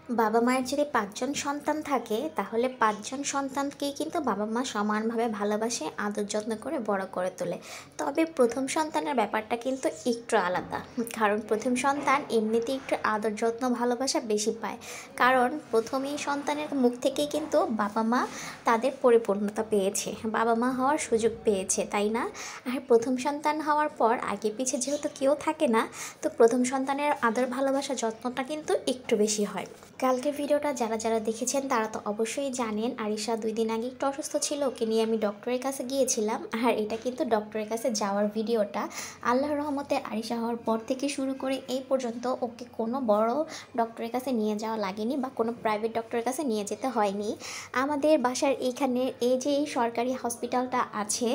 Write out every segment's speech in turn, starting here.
বাবা মায়ের যদি ৫ জন সন্তান থাকে তাহলে ৫ জন সন্তানকেই কিন্তু বাবা মা সমানভাবে ভালোবাসে, আদর যত্ন করে বড় করে তোলে। তবে প্রথম সন্তানের ব্যাপারটা কিন্তু একটু আলাদা। কারণ প্রথম সন্তান এমনিতেই একটু আদর যত্ন ভালোবাসা বেশি পায়। কারণ প্রথমেই সন্তানের মুখ থেকেই কিন্তু বাবা মা তাদের পরিপূর্ণতা পেয়েছে, বাবা মা হওয়ার সুযোগ পেয়েছে, তাই না? আর প্রথম সন্তান হওয়ার পর আগে পিছে যেহেতু কেউ থাকে না, তো প্রথম সন্তানের আদর ভালোবাসা যত্নটা কিন্তু একটু বেশি হয়। কালকের ভিডিওটা যারা যারা দেখেছেন তারা তো অবশ্যই জানেন আরিশা 2 দিন আগে একটু অসুস্থ ছিল, ওকে নিয়ে আমি ডক্টরের কাছে গিয়েছিলাম। আর এটা কিন্তু ডক্টরের কাছে যাওয়ার ভিডিওটা। আল্লাহর রহমতে আরিশা হওয়ার পর থেকে শুরু করে এই পর্যন্ত ওকে কোনো বড় ডক্টরের কাছে নিয়ে যাওয়া লাগেনি বা কোনো প্রাইভেট ডক্টরের কাছে নিয়ে যেতে হয়নি। আমাদের বাসার এইখানে এই যে এই সরকারি হসপিটালটা আছে,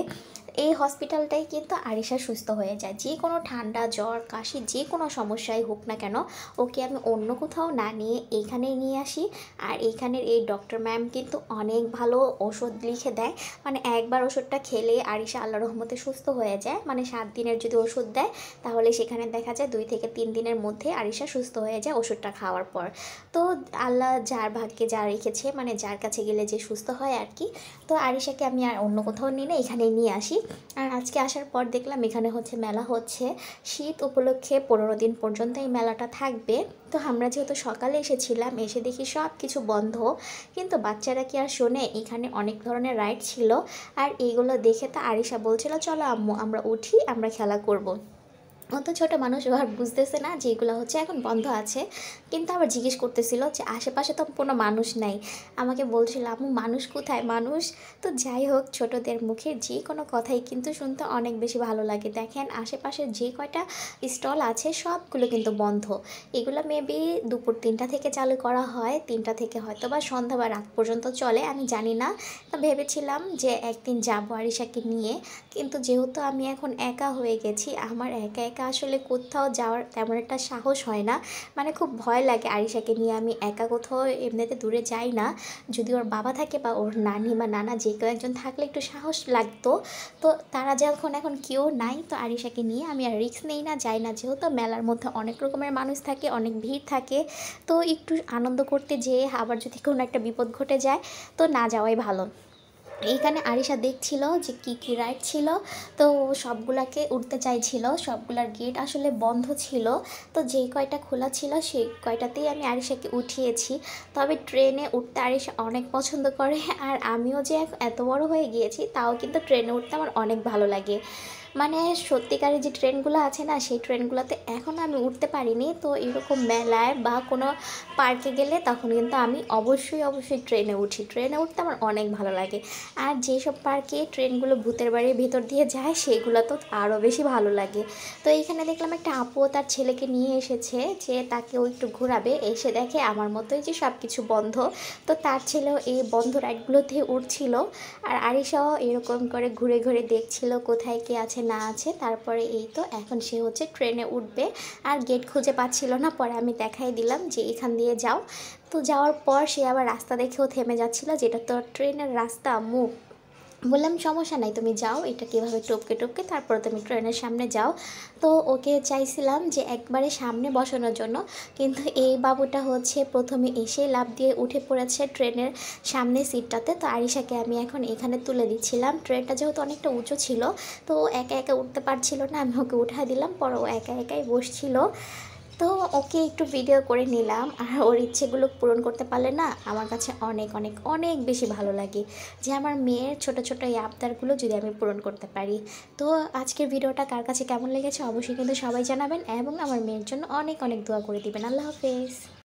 এই হসপিটালটাই কিন্তু আরিশা সুস্থ হয়ে যায়। যে কোনো ঠান্ডা জ্বর কাশি যে কোনো সমস্যাই হোক না কেন, ওকে আমি অন্য কোথাও না নিয়ে এইখানেই নিয়ে আসি। আর এইখানের এই ডক্টর ম্যাম কিন্তু অনেক ভালো ওষুধ লিখে দেয়। মানে একবার ওষুধটা খেলে আরিশা আল্লাহর রহমতে সুস্থ হয়ে যায়। মানে 7 দিনের যদি ওষুধ দেয় তাহলে সেখানে দেখা যায় 2 থেকে 3 দিনের মধ্যে আরিশা সুস্থ হয়ে যায় ওষুধটা খাওয়ার পর। তো আল্লাহ যার ভাগ্যে যা রেখেছে, মানে যার কাছে গেলে যে সুস্থ হয় আর কি। তো আরিশাকে আমি আর অন্য কোথাও নিয়ে না এখানেই নিয়ে আসি। আর আজকে আসার পর দেখলাম এখানে হচ্ছে মেলা হচ্ছে, শীত উপলক্ষে 15 দিন পর্যন্ত এই মেলাটা থাকবে। তো আমরা যেহেতু সকালে এসেছিলাম, এসে দেখি সব কিছু বন্ধ। কিন্তু বাচ্চারা কি আর শোনে, এখানে অনেক ধরনের রাইড ছিল। আর এইগুলো দেখে তো আরিশা বলছিল চলো আম্মু আমরা উঠি, আমরা খেলা করব। অত ছোটো মানুষ আর বুঝতেছে না যে এগুলো হচ্ছে এখন বন্ধ আছে। কিন্তু আবার জিজ্ঞেস করতেছিল যে আশেপাশে তো কোনো মানুষ নাই। আমাকে বলছিল আম্মু মানুষ কোথায় মানুষ। তো যাই হোক, ছোটদের মুখে যে কোনো কথাই কিন্তু শুনতে অনেক বেশি ভালো লাগে। দেখেন আশেপাশে যে কয়টা স্টল আছে সবগুলো কিন্তু বন্ধ। এগুলো মেবি দুপুর 3টা থেকে চালু করা হয়, 3টা থেকে হয়তো বা সন্ধ্যা বা রাত পর্যন্ত চলে, আমি জানি না। তো ভেবেছিলাম যে একদিন যাবো আরিশাকে নিয়ে, কিন্তু যেহেতু আমি এখন একা হয়ে গেছি, আমার একা একা আসলে কোথাও যাওয়ার তেমন একটা সাহস হয় না। মানে খুব ভয় লাগে আরিশাকে নিয়ে আমি একা কোথাও এমনিতে দূরে যাই না। যদি ওর বাবা থাকে বা ওর নানি বা নানা যে কেউ একজন থাকলে একটু সাহস লাগতো। তো তারা যখন এখন কেউ নাই, তো আরিশাকে নিয়ে আমি আর রিস্ক নেই না, যাই না। যেহেতু মেলার মধ্যে অনেক রকমের মানুষ থাকে, অনেক ভিড় থাকে, তো একটু আনন্দ করতে যেয়ে আবার যদি কোনো একটা বিপদ ঘটে যায় তো না যাওয়াই ভালো। এইখানে আরিশা দেখছিল যে কি কি রাইড ছিল, তো সবগুলাকে উঠতে চাইছিল, সবগুলার গেট আসলে বন্ধ ছিল। তো যেই কয়টা খোলা ছিল সেই কয়টাতেই আমি আরিশাকে উঠিয়েছি। তবে ট্রেনে উঠতে আরিশা অনেক পছন্দ করে। আর আমিও যে এত বড় হয়ে গিয়েছি তাও কিন্তু ট্রেনে উঠতে আমার অনেক ভালো লাগে। মানে সত্যিকারের যে ট্রেনগুলো আছে না, সেই ট্রেনগুলোতে এখনও আমি উঠতে পারিনি। তো এরকম মেলায় বা কোনো পার্কে গেলে তখন কিন্তু আমি অবশ্যই অবশ্যই ট্রেনে উঠি। ট্রেনে উঠতে আমার অনেক ভালো লাগে। আর যেসব পার্কে ট্রেনগুলো ভূতের বাড়ির ভেতর দিয়ে যায় সেগুলো তো আরও বেশি ভালো লাগে। তো এইখানে দেখলাম একটা আপুও তার ছেলেকে নিয়ে এসেছে যে তাকেও একটু ঘোরাবে, এসে দেখে আমার মতোই যে সব কিছু বন্ধ। তো তার ছেলেও এই বন্ধ রাইডগুলোতে উঠছিল। আর আরিশাও এরকম করে ঘুরে ঘুরে দেখছিল কোথায় কে আছে না আছে। তারপরে এই তো এখন সে হচ্ছে ট্রেনে উঠবে। আর গেট খুঁজে পাচ্ছিল না, পরে আমি দেখাই দিলাম যে এখান দিয়ে যাও। তো যাওয়ার পর সে আবার রাস্তা দেখেও থেমে যাচ্ছিল, যেটা তো ট্রেনের রাস্তা মুখ। বললাম সমস্যা নাই, তুমি যাও, এটা কীভাবে টপকে টপকে তারপরে তুমি ট্রেনের সামনে যাও। তো ওকে চাইছিলাম যে একবারে সামনে বসানোর জন্য, কিন্তু এই বাবুটা হচ্ছে প্রথমে এসে লাফ দিয়ে উঠে পড়েছে ট্রেনের সামনে সিটটাতে। তো আরিশাকে আমি এখন এখানে তুলে দিচ্ছিলাম। ট্রেনটা যেহেতু অনেকটা উঁচু ছিল, তো ও একা একা উঠতে পারছিল না, আমি ওকে উঠাই দিলাম, পরে ও একা একাই বসছিল। তো ওকে একটু ভিডিও করে নিলাম। আর ওর ইচ্ছেগুলো পূরণ করতে পারলে না আমার কাছে অনেক অনেক অনেক বেশি ভালো লাগে, যে আমার মেয়ের ছোট ছোট এই আবদারগুলো যদি আমি পূরণ করতে পারি। তো আজকের ভিডিওটা কার কাছে কেমন লেগেছে অবশ্যই কিন্তু সবাই জানাবেন, এবং আমার মেয়ের জন্য অনেক অনেক দোয়া করে দিবেন। আল্লাহ হাফেজ।